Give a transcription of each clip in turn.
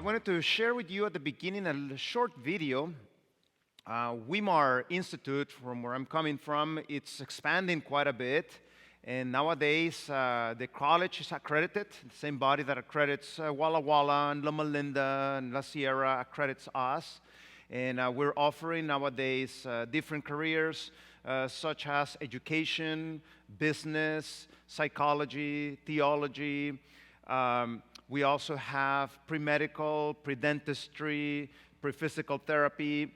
wanted to share with you at the beginning a short video. Weimar Institute, from where I'm coming from, it's expanding quite a bit. And nowadays, the college is accredited. The same body that accredits Walla Walla and Loma Linda and La Sierra accredits us. And we're offering nowadays different careers such as education, business, psychology, theology. We also have pre-medical, pre-dentistry, pre-physical therapy.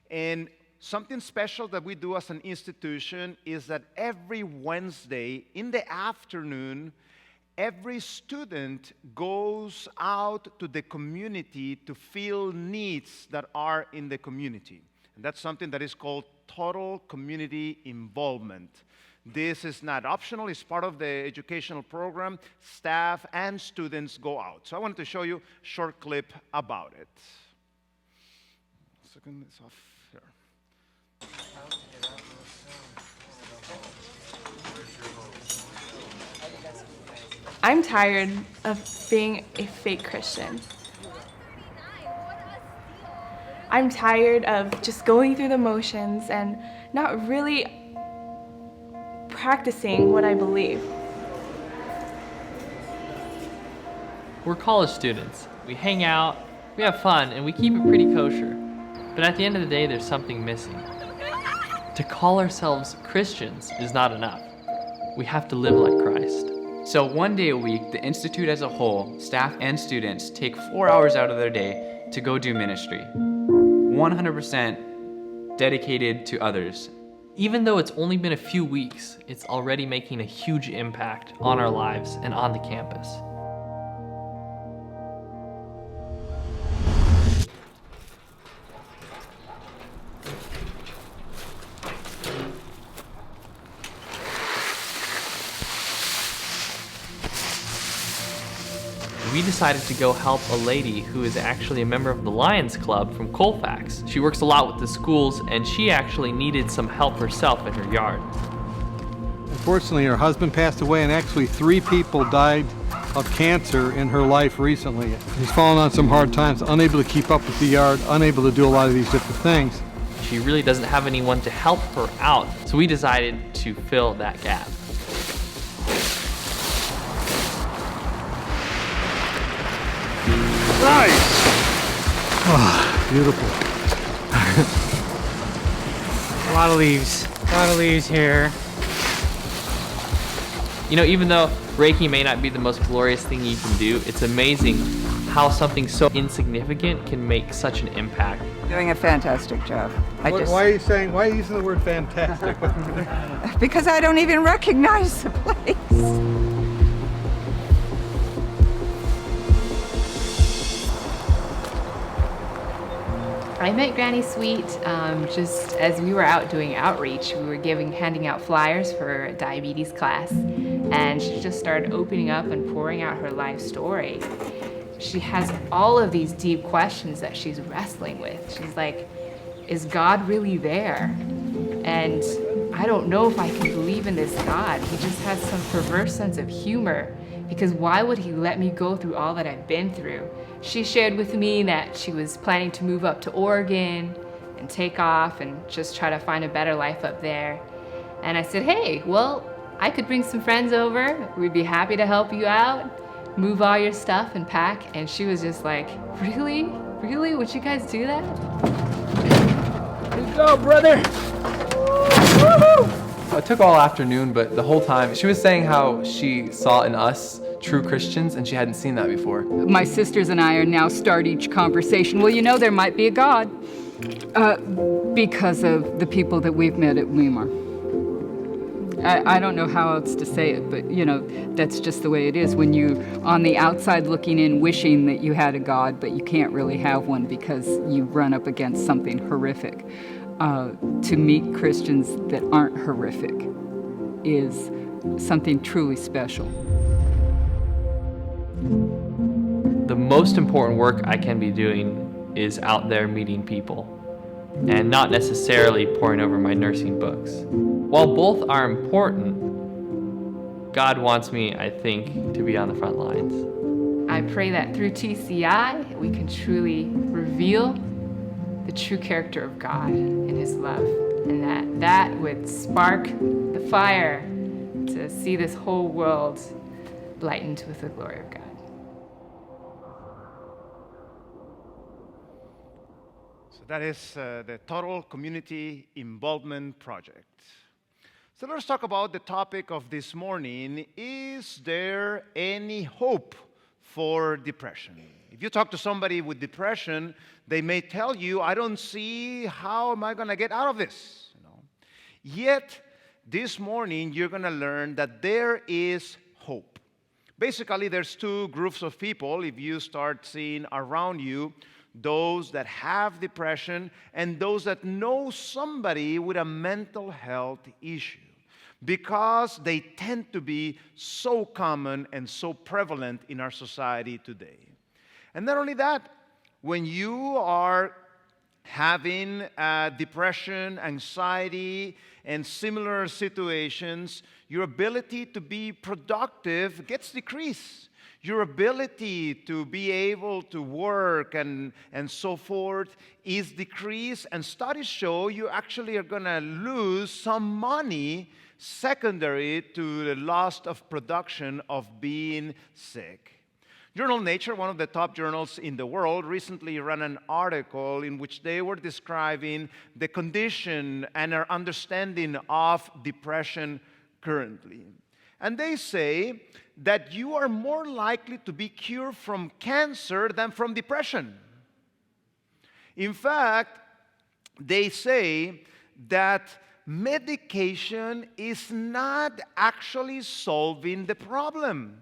And something special that we do as an institution is that every Wednesday in the afternoon, every student goes out to the community to fill needs that are in the community. And that's something that is called total community involvement. This is not optional, it's part of the educational program. Staff and students go out. So I wanted to show you a short clip about it. Second this off here. I'm tired of being a fake Christian. I'm tired of just going through the motions and not really practicing what I believe. We're college students. We hang out, we have fun, and we keep it pretty kosher. But at the end of the day, there's something missing. To call ourselves Christians is not enough. We have to live like Christ. So one day a week, the Institute as a whole, staff and students, take 4 hours out of their day to go do ministry. 100% dedicated to others. Even though it's only been a few weeks, it's already making a huge impact on our lives and on the campus. We decided to go help a lady who is actually a member of the Lions Club from Colfax. She works a lot with the schools, and she actually needed some help herself in her yard. Unfortunately, her husband passed away, and actually 3 people died of cancer in her life recently. She's fallen on some hard times, unable to keep up with the yard, unable to do a lot of these different things. She really doesn't have anyone to help her out, so we decided to fill that gap. Nice! Oh, beautiful. A lot of leaves here. You know, even though Reiki may not be the most glorious thing you can do, it's amazing how something so insignificant can make such an impact. Doing a fantastic job. Why are you using the word fantastic? Because I don't even recognize the place. I met Granny Sweet just as we were out doing outreach. We were handing out flyers for a diabetes class, and she just started opening up and pouring out her life story. She has all of these deep questions that she's wrestling with. She's like, is God really there? And I don't know if I can believe in this God. He just has some perverse sense of humor, because why would he let me go through all that I've been through? She shared with me that she was planning to move up to Oregon and take off and just try to find a better life up there. And I said, hey, well, I could bring some friends over. We'd be happy to help you out, move all your stuff and pack. And she was just like, really? Really? Would you guys do that? Good go, brother. It took all afternoon, but the whole time she was saying how she saw in us true Christians and she hadn't seen that before. My sisters and I are now start each conversation. Well, you know, there might be a God because of the people that we've met at Weimar. I don't know how else to say it, but you know, that's just the way it is when you on the outside looking in wishing that you had a God, but you can't really have one because you run up against something horrific. To meet Christians that aren't horrific is something truly special. The most important work I can be doing is out there meeting people, and not necessarily poring over my nursing books. While both are important, God wants me, I think, to be on the front lines. I pray that through TCI, we can truly reveal the true character of God and His love, and that would spark the fire to see this whole world lightened with the glory of God. So that is the Total Community Involvement Project. So let's talk about the topic of this morning. Is there any hope for depression? If you talk to somebody with depression, they may tell you, I don't see how am I going to get out of this. Yet, this morning, you're going to learn that there is hope. Basically, there's two groups of people, if you start seeing around you, those that have depression and those that know somebody with a mental health issue, because they tend to be so common and so prevalent in our society today. And not only that, when you are having depression, anxiety, and similar situations, your ability to be productive gets decreased. Your ability to be able to work and so forth is decreased, and studies show you actually are going to lose some money secondary to the loss of production of being sick. Journal Nature, one of the top journals in the world, recently ran an article in which they were describing the condition and our understanding of depression currently. And they say that you are more likely to be cured from cancer than from depression. In fact, they say that medication is not actually solving the problem.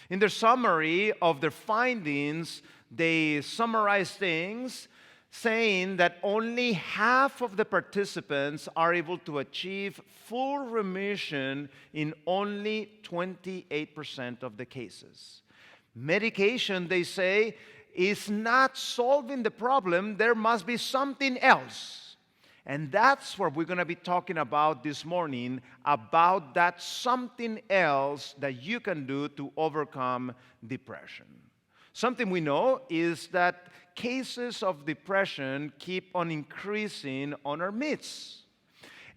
In their summary of their findings, they summarize things saying that only half of the participants are able to achieve full remission in only 28% of the cases. Medication, they say, is not solving the problem. There must be something else. And that's what we're going to be talking about this morning, about that something else that you can do to overcome depression. Something we know is that cases of depression keep on increasing on our midst.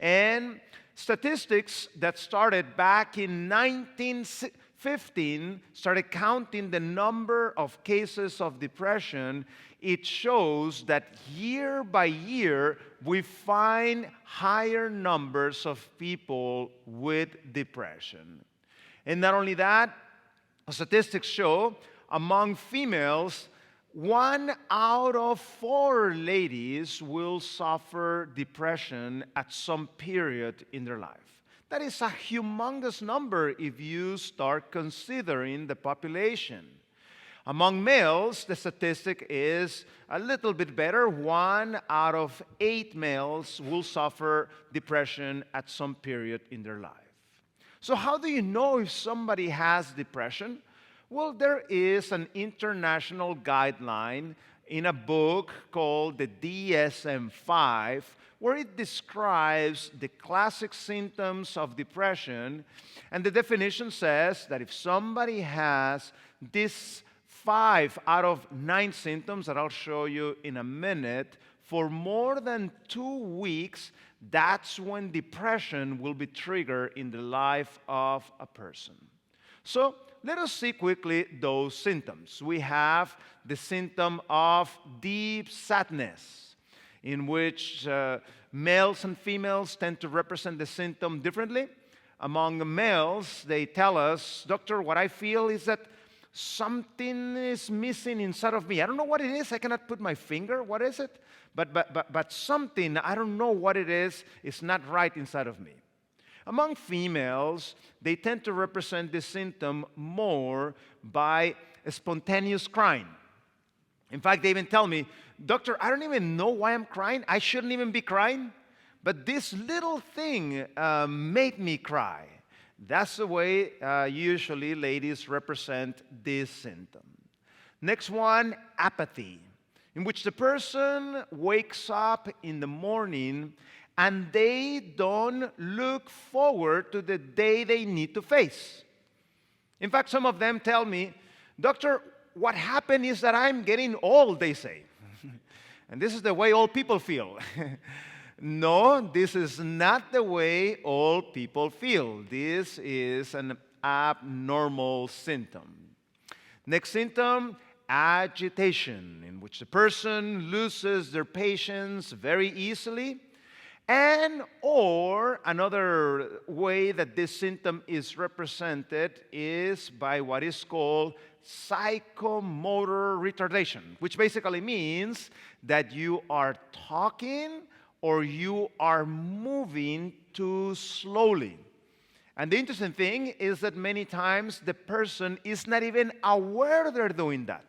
And statistics that started back in 1915 started counting the number of cases of depression. It shows that year by year, we find higher numbers of people with depression. And not only that, statistics show among females, 1 out of 4 ladies will suffer depression at some period in their life. That is a humongous number if you start considering the population. Among males, the statistic is a little bit better. 1 out of 8 males will suffer depression at some period in their life. So how do you know if somebody has depression? Well, there is an international guideline in a book called the DSM-5, where it describes the classic symptoms of depression. And the definition says that if somebody has this 5 out of 9 symptoms that I'll show you in a minute, for more than 2 weeks, that's when depression will be triggered in the life of a person. So let us see quickly those symptoms. We have the symptom of deep sadness, in which males and females tend to represent the symptom differently. Among the males, they tell us, doctor, what I feel is that something is missing inside of me. I don't know what it is. I cannot put my finger. What is it? But something, I don't know what it is not right inside of me. Among females, they tend to represent this symptom more by spontaneous crying. In fact, they even tell me, doctor, I don't even know why I'm crying. I shouldn't even be crying. But this little thing made me cry. That's the way usually ladies represent this symptom. Next one, apathy, in which the person wakes up in the morning and they don't look forward to the day they need to face. In fact, some of them tell me, Doctor, what happened is that I'm getting old, they say. And this is the way old people feel. No, this is not the way old people feel. This is an abnormal symptom. Next symptom, agitation, in which the person loses their patience very easily. And or another way that this symptom is represented is by what is called psychomotor retardation, which basically means that you are talking or you are moving too slowly. And the interesting thing is that many times the person is not even aware they're doing that.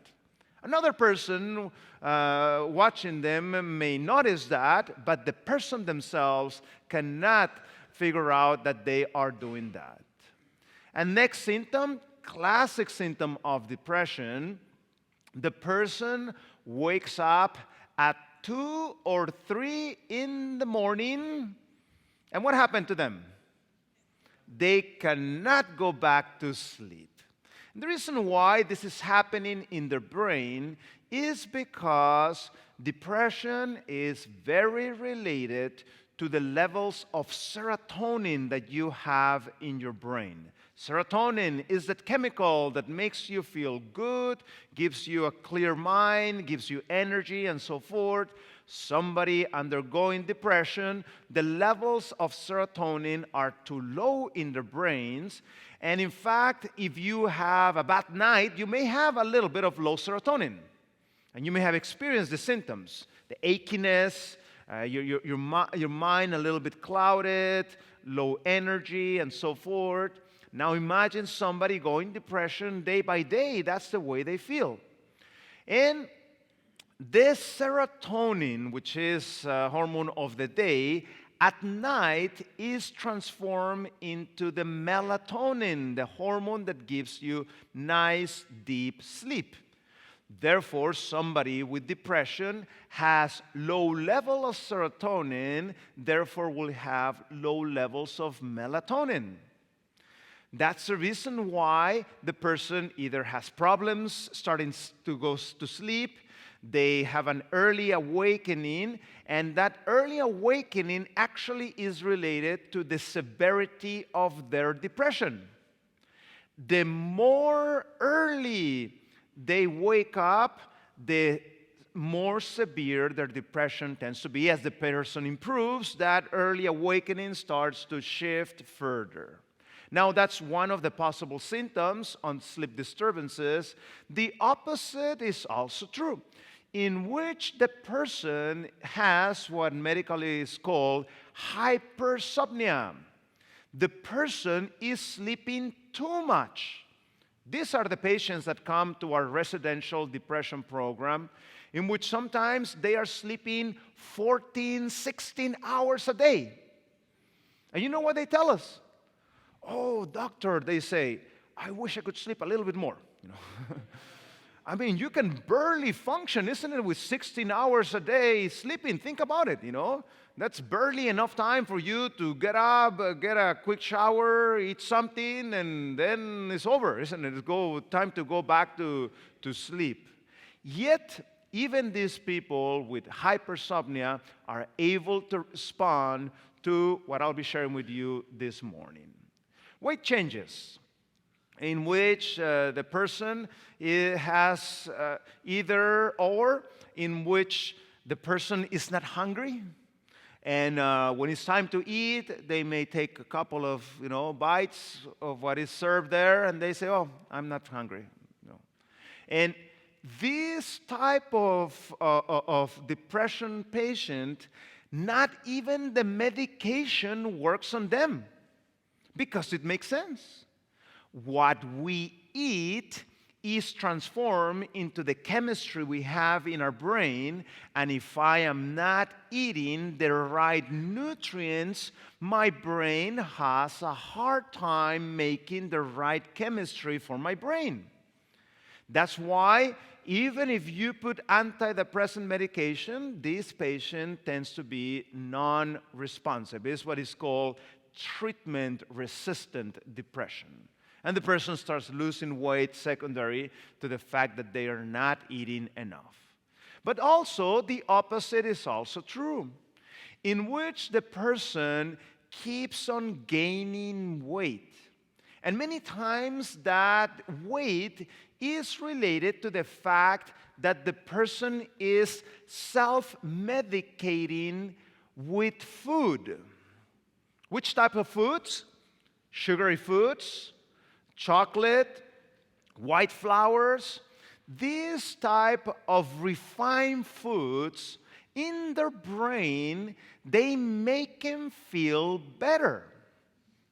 Another person watching them may notice that, but the person themselves cannot figure out that they are doing that. And next symptom, classic symptom of depression, the person wakes up at 2 or 3 in the morning, and what happened to them? They cannot go back to sleep. The reason why this is happening in their brain is because depression is very related to the levels of serotonin that you have in your brain. Serotonin is that chemical that makes you feel good, gives you a clear mind, gives you energy, and so forth. Somebody undergoing depression, the levels of serotonin are too low in their brains. And in fact, if you have a bad night, you may have a little bit of low serotonin. And you may have experienced the symptoms, the achiness, your mind a little bit clouded, low energy, and so forth. Now imagine somebody going depression day by day. That's the way they feel. And this serotonin, which is hormone of the day, at night is transformed into the melatonin, the hormone that gives you nice, deep sleep. Therefore, somebody with depression has low level of serotonin, therefore will have low levels of melatonin. That's the reason why the person either has problems starting to go to sleep, they have an early awakening, and that early awakening actually is related to the severity of their depression. The more early they wake up, the more severe their depression tends to be. As the person improves, that early awakening starts to shift further. Now, that's one of the possible symptoms on sleep disturbances. The opposite is also true, in which the person has what medically is called hypersomnia. The person is sleeping too much. These are the patients that come to our residential depression program, in which sometimes they are sleeping 14, 16 hours a day. And you know what they tell us? Oh, doctor, they say, I wish I could sleep a little bit more. I mean, you can barely function, isn't it, with 16 hours a day sleeping? Think about it, That's barely enough time for you to get up, get a quick shower, eat something, and then it's over, isn't it? It's time to go back to sleep. Yet, even these people with hypersomnia are able to respond to what I'll be sharing with you this morning. Weight changes, in which the person has either or, in which the person is not hungry, and when it's time to eat, they may take a couple of bites of what is served there, and they say, "Oh, I'm not hungry." And this type of depression patient, not even the medication works on them. Because it makes sense. What we eat is transformed into the chemistry we have in our brain, and if I am not eating the right nutrients, my brain has a hard time making the right chemistry for my brain. That's why even if you put antidepressant medication, this patient tends to be non-responsive. It's what is called treatment-resistant depression. And the person starts losing weight secondary to the fact that they are not eating enough. But also, the opposite is also true, in which the person keeps on gaining weight. And many times that weight is related to the fact that the person is self-medicating with food. Which type of foods? Sugary foods, chocolate, white flours. These type of refined foods in their brain, they make them feel better.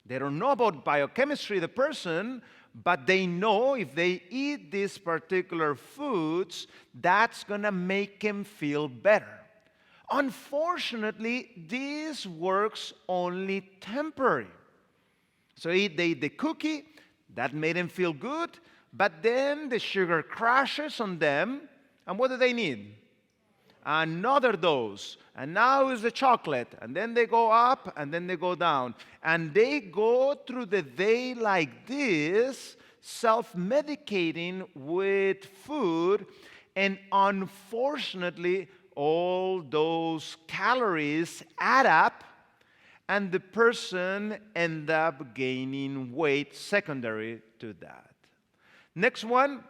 They don't know about biochemistry, the person, but they know if they eat these particular foods, that's going to make them feel better. Unfortunately, this works only temporary. So they eat the cookie, that made them feel good, but then the sugar crashes on them, and what do they need? Another dose. And now is the chocolate, and then they go up, and then they go down. And they go through the day like this, self-medicating with food, and unfortunately, all those calories add up, and the person ends up gaining weight secondary to that. Next one,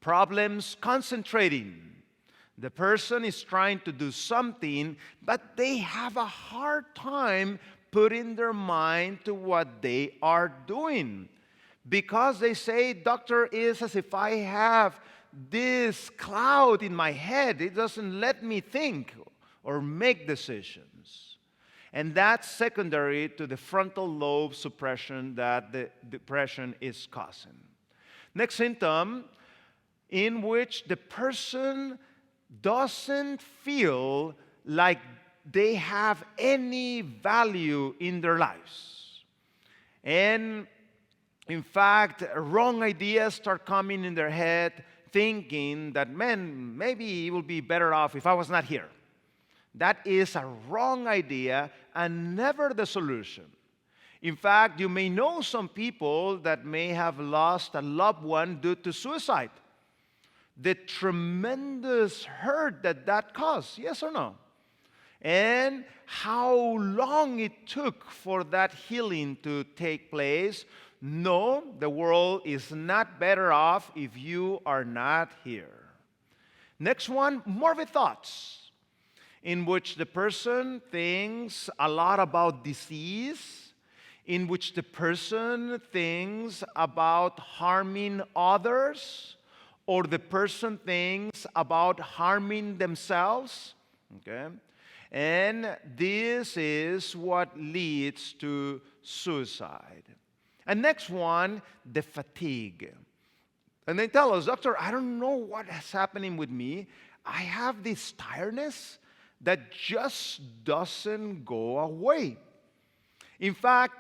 problems concentrating. The person is trying to do something, but they have a hard time putting their mind to what they are doing. Because they say, doctor, it's as if I have this cloud in my head. It doesn't let me think or make decisions. And that's secondary to the frontal lobe suppression that the depression is causing. Next symptom, in which the person doesn't feel like they have any value in their lives. And in fact, wrong ideas start coming in their head, thinking that, man, maybe it would be better off if I was not here. That is a wrong idea and never the solution. In fact, you may know some people that may have lost a loved one due to suicide. The tremendous hurt that caused, yes or no? And how long it took for that healing to take place. No, the world is not better off if you are not here. Next one, morbid thoughts, in which the person thinks a lot about disease, in which the person thinks about harming others, or the person thinks about harming themselves, okay? And this is what leads to suicide. And next one, the fatigue. And they tell us, doctor, I don't know what is happening with me. I have this tiredness that just doesn't go away. In fact,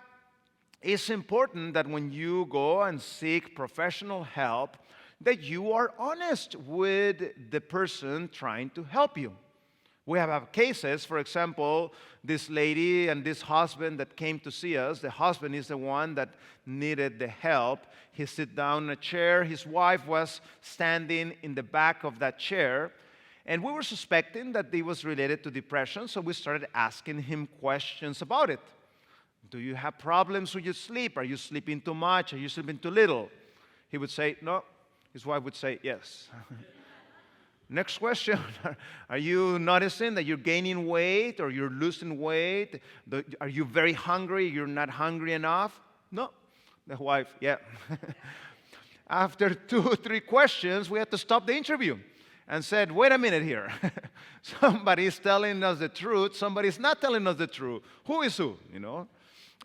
it's important that when you go and seek professional help, that you are honest with the person trying to help you. We have cases, for example, this lady and this husband that came to see us. The husband is the one that needed the help. He sit down in a chair. His wife was standing in the back of that chair. And we were suspecting that it was related to depression, so we started asking him questions about it. Do you have problems with your sleep? Are you sleeping too much? Are you sleeping too little? He would say, no. His wife would say, yes. Next question, are you noticing that you're gaining weight or you're losing weight? Are you very hungry? You're not hungry enough? No. The wife, yeah. After 2 or 3 questions, we had to stop the interview and said, wait a minute here. Somebody's telling us the truth. Somebody's not telling us the truth. Who is who, you know?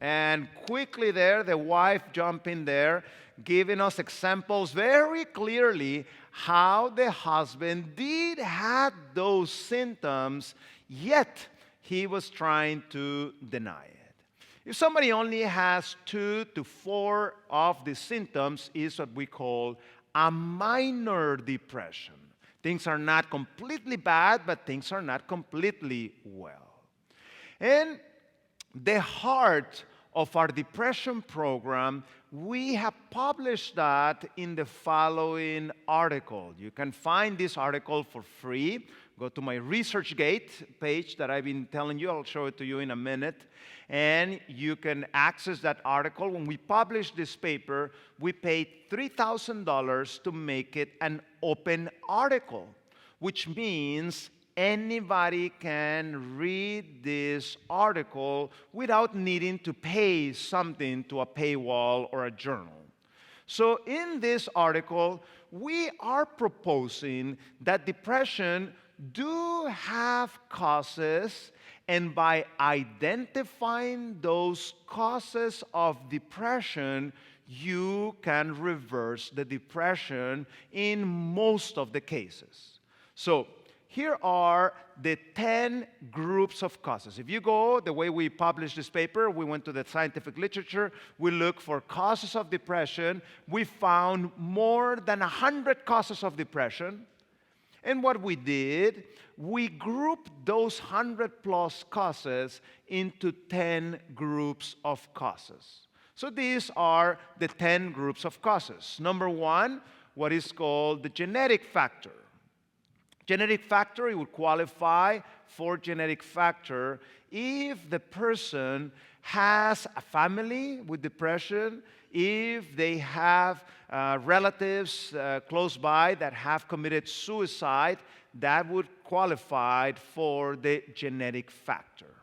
And quickly there, the wife jumped in there, giving us examples very clearly how the husband did have those symptoms, yet he was trying to deny it. If somebody only has 2 to 4 of the symptoms, is what we call a minor depression. Things are not completely bad, but things are not completely well. And the heart of our depression program, we have published that in the following article. You can find this article for free. Go to my ResearchGate page that I've been telling you. I'll show it to you in a minute. And you can access that article. When we published this paper, we paid $3,000 to make it an open article, which means anybody can read this article without needing to pay something to a paywall or a journal. So in this article, we are proposing that depression do have causes, and by identifying those causes of depression, you can reverse the depression in most of the cases. So here are the 10 groups of causes. If you go the way we published this paper, we went to the scientific literature, we looked for causes of depression, we found more than 100 causes of depression. And what we did, we grouped those 100 plus causes into 10 groups of causes. So these are the 10 groups of causes. Number one, what is called the genetic factor. Genetic factor, it would qualify for genetic factor if the person has a family with depression, if they have relatives close by that have committed suicide, that would qualify for the genetic factor.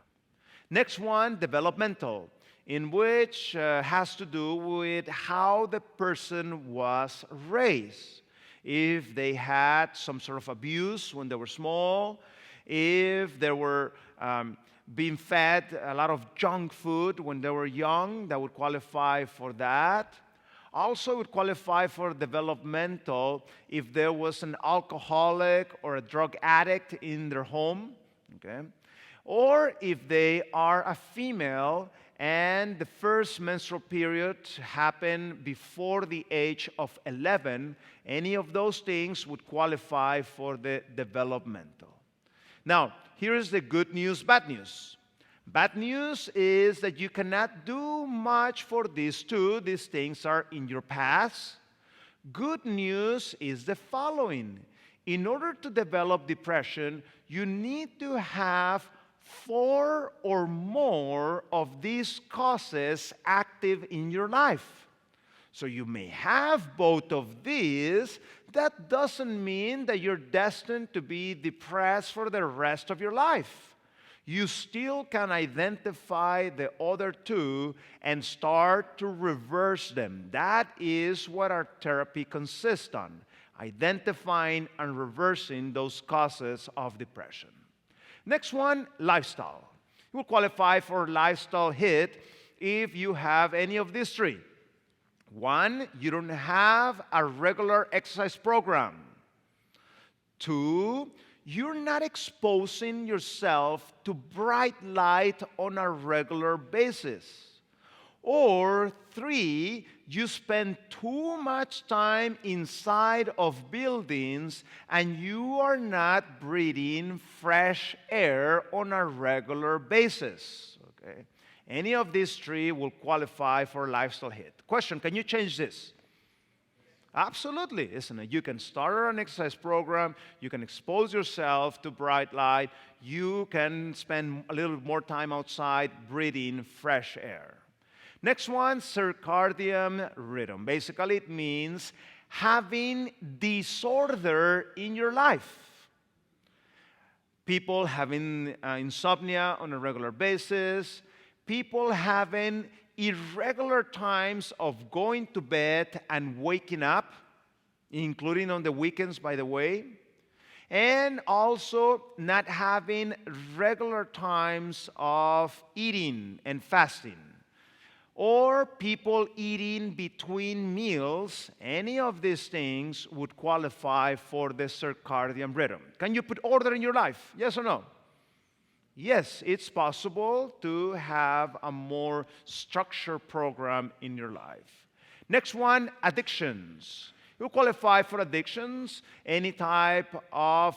Next one, developmental, in which has to do with how the person was raised. If they had some sort of abuse when they were small, if they were being fed a lot of junk food when they were young, that would qualify for that. Also would qualify for developmental if there was an alcoholic or a drug addict in their home, okay? Or if they are a female and the first menstrual period happened before the age of 11, any of those things would qualify for the developmental. Now, here is the good news, bad news. Bad news is that you cannot do much for these two. These things are in your past. Good news is the following. In order to develop depression, you need to have 4 or more of these causes active in your life. So you may have both of these. That doesn't mean that you're destined to be depressed for the rest of your life. You still can identify the other two and start to reverse them. That is what our therapy consists on, identifying and reversing those causes of depression. Next one, lifestyle. You will qualify for lifestyle hit if you have any of these three. One, you don't have a regular exercise program. Two, you're not exposing yourself to bright light on a regular basis. Or 3, you spend too much time inside of buildings and you are not breathing fresh air on a regular basis. Okay? Any of these 3 will qualify for a lifestyle hit. Question, can you change this? Absolutely, isn't it? You can start an exercise program, you can expose yourself to bright light, you can spend a little more time outside breathing fresh air. Next one, circadian rhythm. Basically, it means having disorder in your life. People having insomnia on a regular basis, people having irregular times of going to bed and waking up, including on the weekends, by the way, and also not having regular times of eating and fasting, or people eating between meals. Any of these things would qualify for the circadian rhythm. Can you put order in your life? Yes or no? Yes, it's possible to have a more structured program in your life. Next one, addictions. You qualify for addictions, any type of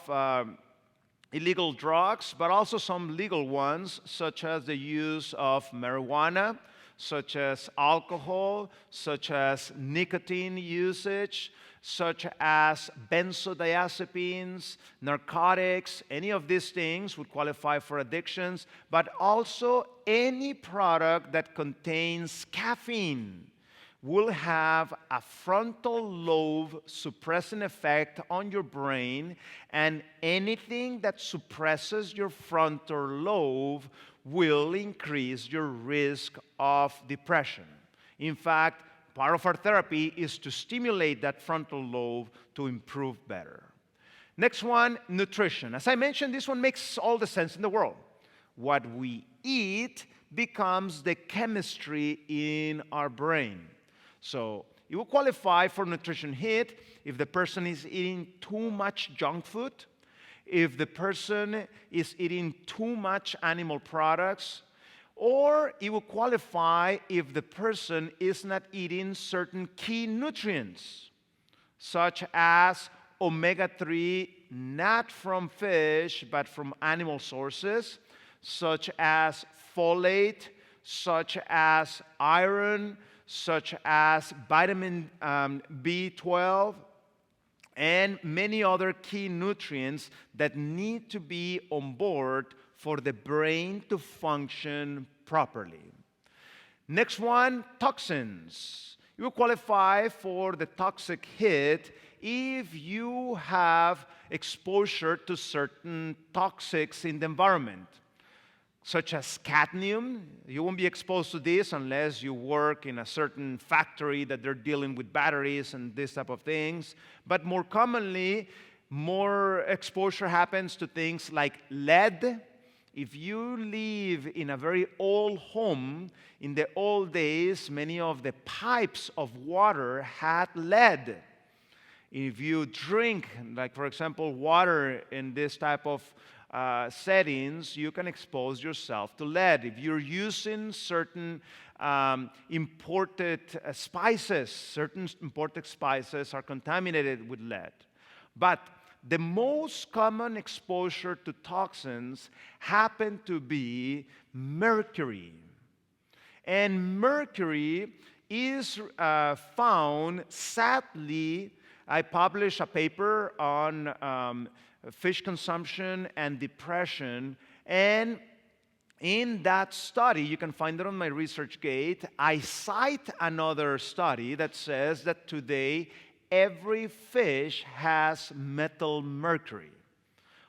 illegal drugs, but also some legal ones, such as the use of marijuana, such as alcohol, such as nicotine usage, such as benzodiazepines, narcotics. Any of these things would qualify for addictions, but also any product that contains caffeine will have a frontal lobe suppressing effect on your brain, and anything that suppresses your frontal lobe will increase your risk of depression. In fact, part of our therapy is to stimulate that frontal lobe to improve better. Next one, nutrition. As I mentioned, this one makes all the sense in the world. What we eat becomes the chemistry in our brain. So it will qualify for nutrition hit if the person is eating too much junk food, if the person is eating too much animal products, or it will qualify if the person is not eating certain key nutrients, such as omega-3, not from fish, but from animal sources, such as folate, such as iron, such as vitamin B12, and many other key nutrients that need to be on board for the brain to function properly. Next one, toxins. You will qualify for the toxic hit if you have exposure to certain toxics in the environment, such as cadmium. You won't be exposed to this unless you work in a certain factory that they're dealing with batteries and this type of things. But more commonly, more exposure happens to things like lead. If you live in a very old home, in the old days, many of the pipes of water had lead. If you drink, like for example, water in this type of settings, you can expose yourself to lead. If you're using certain imported spices, certain imported spices are contaminated with lead. But the most common exposure to toxins happen to be mercury. And mercury is found, sadly, I published a paper on fish consumption and depression, and in that study, you can find it on my ResearchGate, I cite another study that says that today every fish has methyl mercury.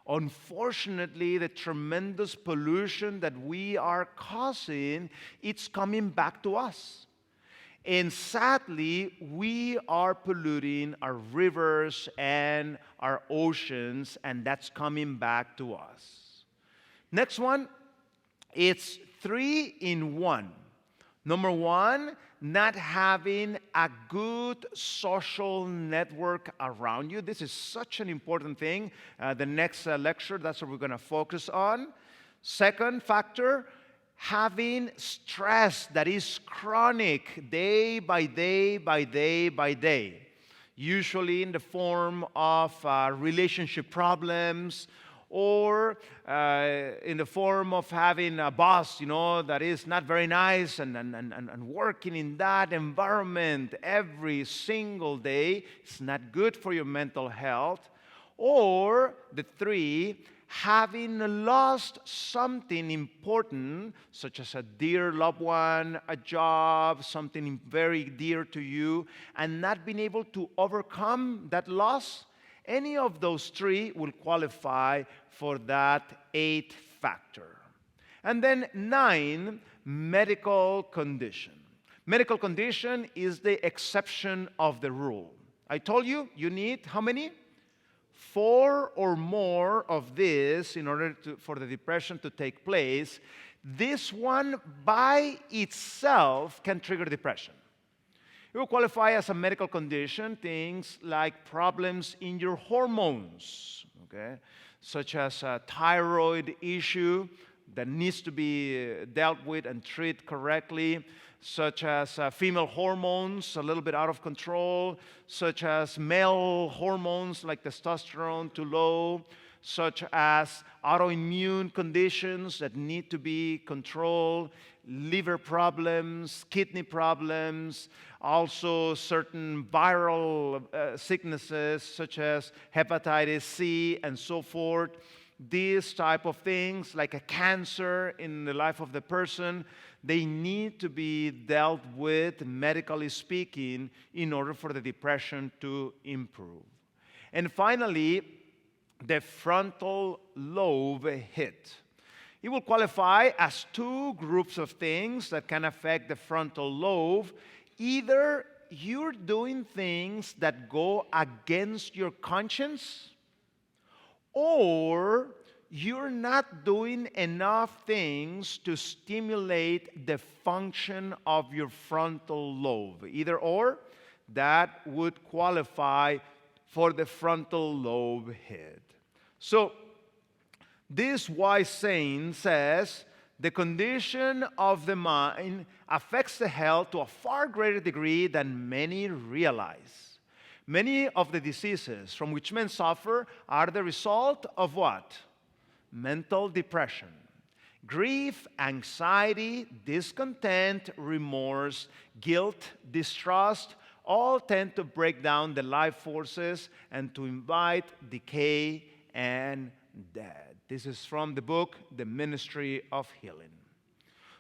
Unfortunately, the tremendous pollution that we are causing, it's coming back to us. And sadly, we are polluting our rivers and our oceans, and that's coming back to us. Next one, it's 3 in 1. Number one, not having a good social network around you. This is such an important thing. The next lecture, that's what we're going to focus on. Second factor, having stress that is chronic, day by day by day by day, usually in the form of relationship problems, or in the form of having a boss, that is not very nice, and working in that environment every single day. It's not good for your mental health. Or the 3, having lost something important, such as a dear loved one, a job, something very dear to you, and not being able to overcome that loss. Any of those 3 will qualify for that 8th factor. And then 9, medical condition. Medical condition is the exception of the rule. I told you, you need how many? 4 or more of this in order for the depression to take place. This one by itself can trigger depression. It will qualify as a medical condition, things like problems in your hormones, okay, such as a thyroid issue that needs to be dealt with and treated correctly, such as female hormones a little bit out of control, such as male hormones like testosterone too low, such as autoimmune conditions that need to be controlled, liver problems, kidney problems, also certain viral sicknesses such as hepatitis C and so forth. These type of things, like a cancer in the life of the person, they need to be dealt with, medically speaking, in order for the depression to improve. And finally, the frontal lobe hit. It will qualify as two groups of things that can affect the frontal lobe. Either you're doing things that go against your conscience, or you're not doing enough things to stimulate the function of your frontal lobe. Either or, that would qualify for the frontal lobe hit. So, this wise saying says, the condition of the mind affects the health to a far greater degree than many realize. Many of the diseases from which men suffer are the result of what? Mental depression. Grief, anxiety, discontent, remorse, guilt, distrust, all tend to break down the life forces and to invite decay and death. This is from the book, The Ministry of Healing.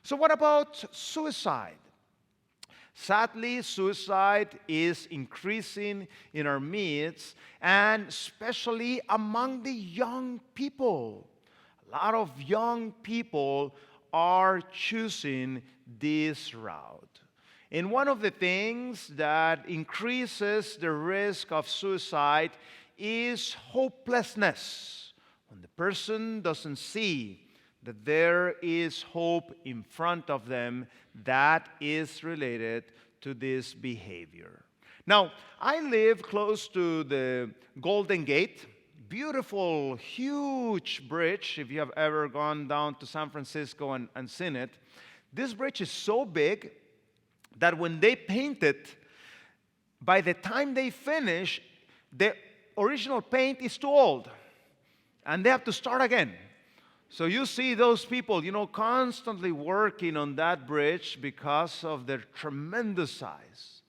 So what about suicide? Sadly, suicide is increasing in our midst, and especially among the young people. A lot of young people are choosing this route. And one of the things that increases the risk of suicide is hopelessness. When the person doesn't see that there is hope in front of them, that is related to this behavior. Now, I live close to the Golden Gate, beautiful, huge bridge. If you have ever gone down to San Francisco and seen it, this bridge is so big that when they paint it, by the time they finish, the original paint is too old, and they have to start again. So you see those people, constantly working on that bridge because of their tremendous size.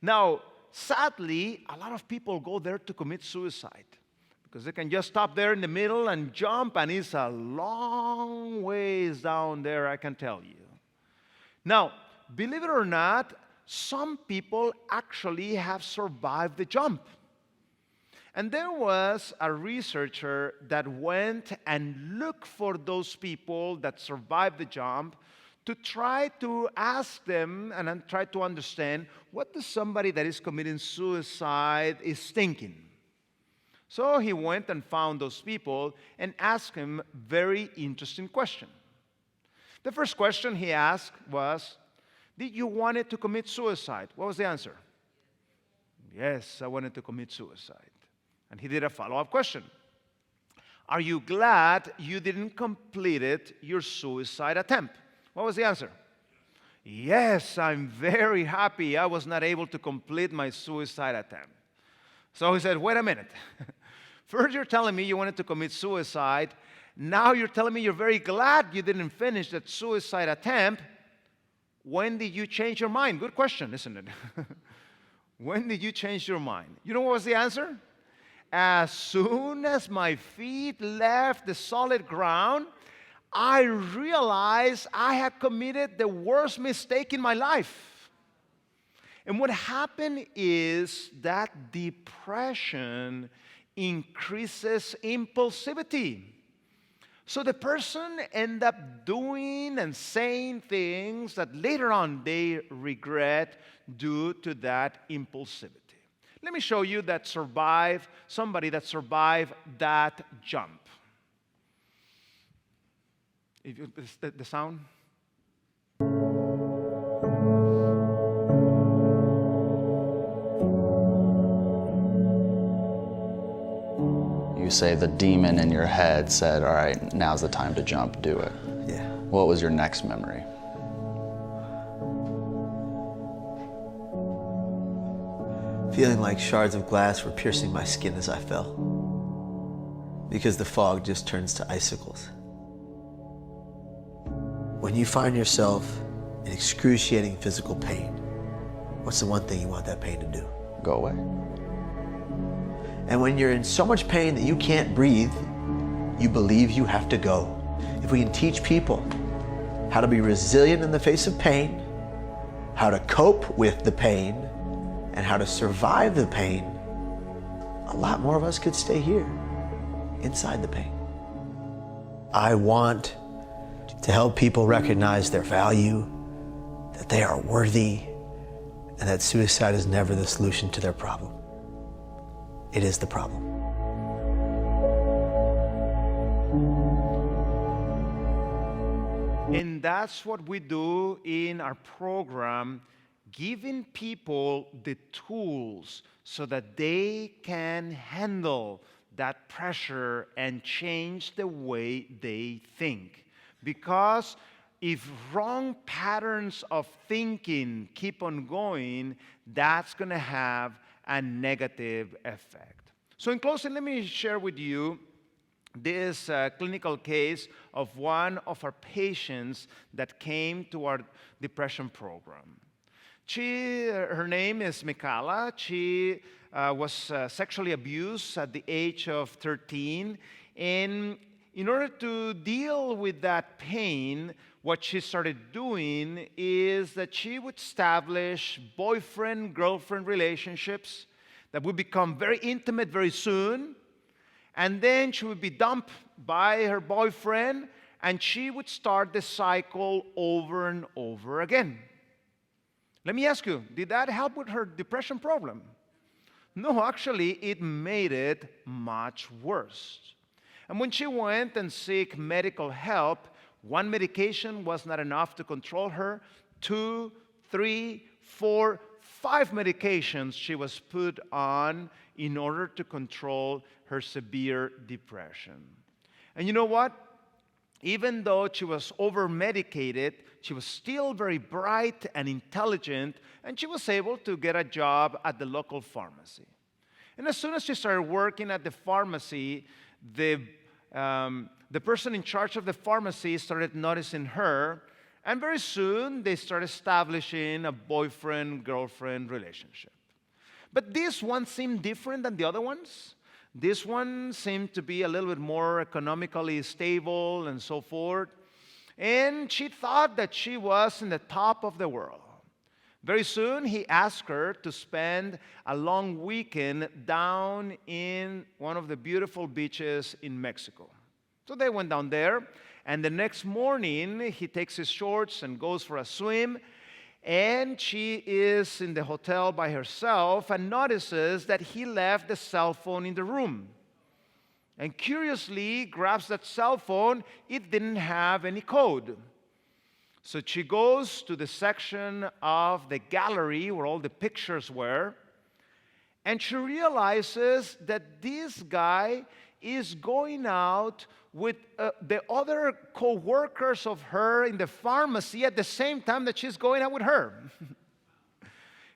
Now, sadly, a lot of people go there to commit suicide because they can just stop there in the middle and jump, and it's a long ways down there, I can tell you. Now, believe it or not, some people actually have survived the jump. And there was a researcher that went and looked for those people that survived the jump to try to ask them and then try to understand what does somebody that is committing suicide is thinking. So he went and found those people and asked them very interesting question. The first question he asked was, did you want to commit suicide? What was the answer? Yes, I wanted to commit suicide. And he did a follow-up question. Are you glad you didn't complete your suicide attempt? What was the answer? Yes, I'm very happy I was not able to complete my suicide attempt. So he said, wait a minute. First you're telling me you wanted to commit suicide. Now you're telling me you're very glad you didn't finish that suicide attempt. When did you change your mind? Good question, isn't it? When did you change your mind? You know what was the answer? As soon as my feet left the solid ground, I realized I had committed the worst mistake in my life. And what happened is that depression increases impulsivity. So the person ends up doing and saying things that later on they regret due to that impulsivity. Let me show you somebody that survived that jump. The sound? You say the demon in your head said, all right, now's the time to jump, do it. Yeah. What was your next memory? Feeling like shards of glass were piercing my skin as I fell. because the fog just turns to icicles. When you find yourself in excruciating physical pain, what's the one thing you want that pain to do? Go away. And when you're in so much pain that you can't breathe, you believe you have to go. If we can teach people how to be resilient in the face of pain, how to cope with the pain, and how to survive the pain, a lot more of us could stay here, inside the pain. I want to help people recognize their value, that they are worthy, and that suicide is never the solution to their problem. It is the problem. And that's what we do in our program, giving people the tools so that they can handle that pressure and change the way they think. Because if wrong patterns of thinking keep on going, that's going to have a negative effect. So in closing, let me share with you this clinical case of one of our patients that came to our depression program. Her name is Mikala. She was sexually abused at the age of 13. And in order to deal with that pain, what she started doing is that she would establish boyfriend-girlfriend relationships that would become very intimate very soon. And then she would be dumped by her boyfriend, and she would start the cycle over and over again. Let me ask you, did that help with her depression problem? No, actually, it made it much worse. And when she went and sought medical help, one medication was not enough to control her. 2, 3, 4, 5 medications she was put on in order to control her severe depression. And you know what? Even though she was over-medicated, she was still very bright and intelligent, and she was able to get a job at the local pharmacy. And as soon as she started working at the pharmacy, the person in charge of the pharmacy started noticing her, and very soon they started establishing a boyfriend-girlfriend relationship. But this one seemed different than the other ones. This one seemed to be a little bit more economically stable and so forth. And she thought that she was in the top of the world. Very soon, he asked her to spend a long weekend down in one of the beautiful beaches in Mexico. So they went down there, and the next morning, he takes his shorts and goes for a swim. And she is in the hotel by herself and notices that he left the cell phone in the room. And curiously grabs that cell phone. It didn't have any code. So she goes to the section of the gallery where all the pictures were. And she realizes that this guy is going out with the other co-workers of her in the pharmacy at the same time that she's going out with her.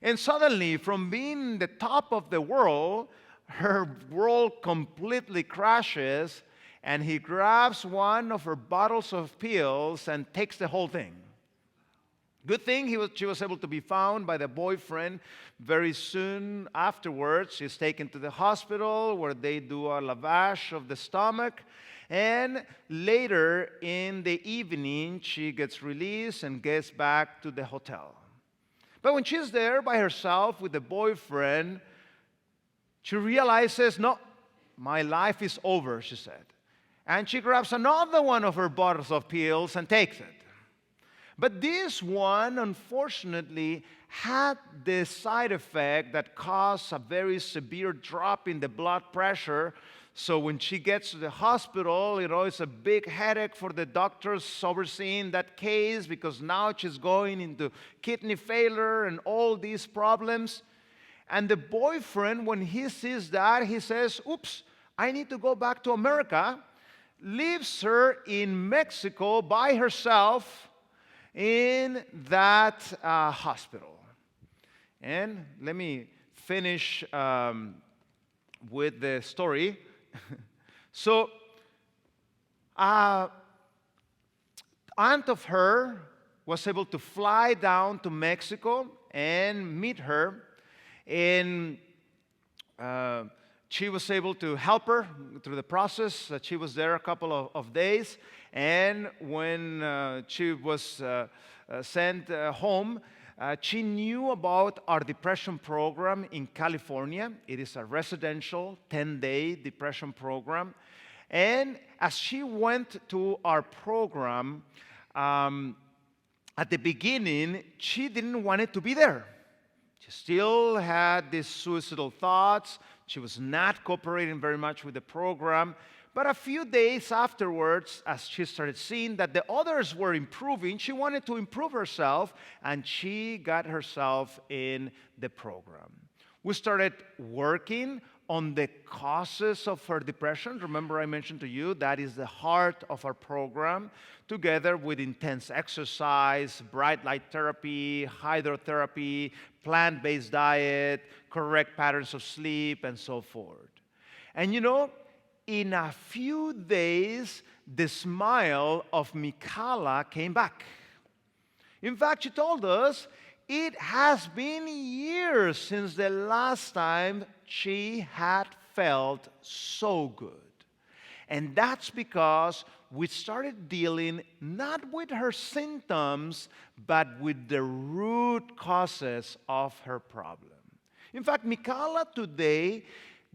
And suddenly, from being the top of the world, her world completely crashes, and he grabs one of her bottles of pills and takes the whole thing. Good thing she was able to be found by the boyfriend very soon afterwards. She's taken to the hospital where they do a lavage of the stomach. And later in the evening, she gets released and gets back to the hotel. But when she's there by herself with the boyfriend, she realizes, no, my life is over, she said. And she grabs another one of her bottles of pills and takes it. But this one, unfortunately, had the side effect that caused a very severe drop in the blood pressure. So when she gets to the hospital, it's a big headache for the doctors overseeing that case because now she's going into kidney failure and all these problems. And the boyfriend, when he sees that, he says, oops, I need to go back to America, leaves her in Mexico by herself in that hospital. And let me finish with the story. So, aunt of her was able to fly down to Mexico and meet her, and she was able to help her through the process. She was there a couple of days, and when she was sent home, she knew about our depression program in California. It is a residential 10-day depression program. And as she went to our program, at the beginning, she didn't want it to be there. She still had these suicidal thoughts. She was not cooperating very much with the program. But a few days afterwards, as she started seeing that the others were improving, she wanted to improve herself, and she got herself in the program. We started working on the causes of her depression. Remember, I mentioned to you that is the heart of our program, together with intense exercise, bright light therapy, hydrotherapy, plant-based diet, correct patterns of sleep, and so forth. And you know, in a few days, the smile of Mikala came back. In fact, she told us it has been years since the last time she had felt so good. And that's because we started dealing not with her symptoms, but with the root causes of her problem. In fact, Mikala today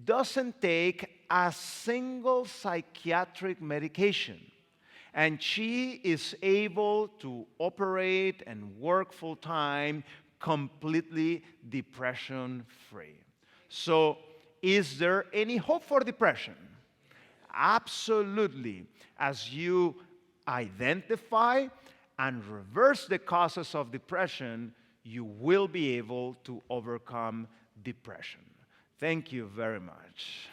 doesn't take a single psychiatric medication, and she is able to operate and work full-time, completely depression-free. So, is there any hope for depression? Absolutely. As you identify and reverse the causes of depression, you will be able to overcome depression. Thank you very much.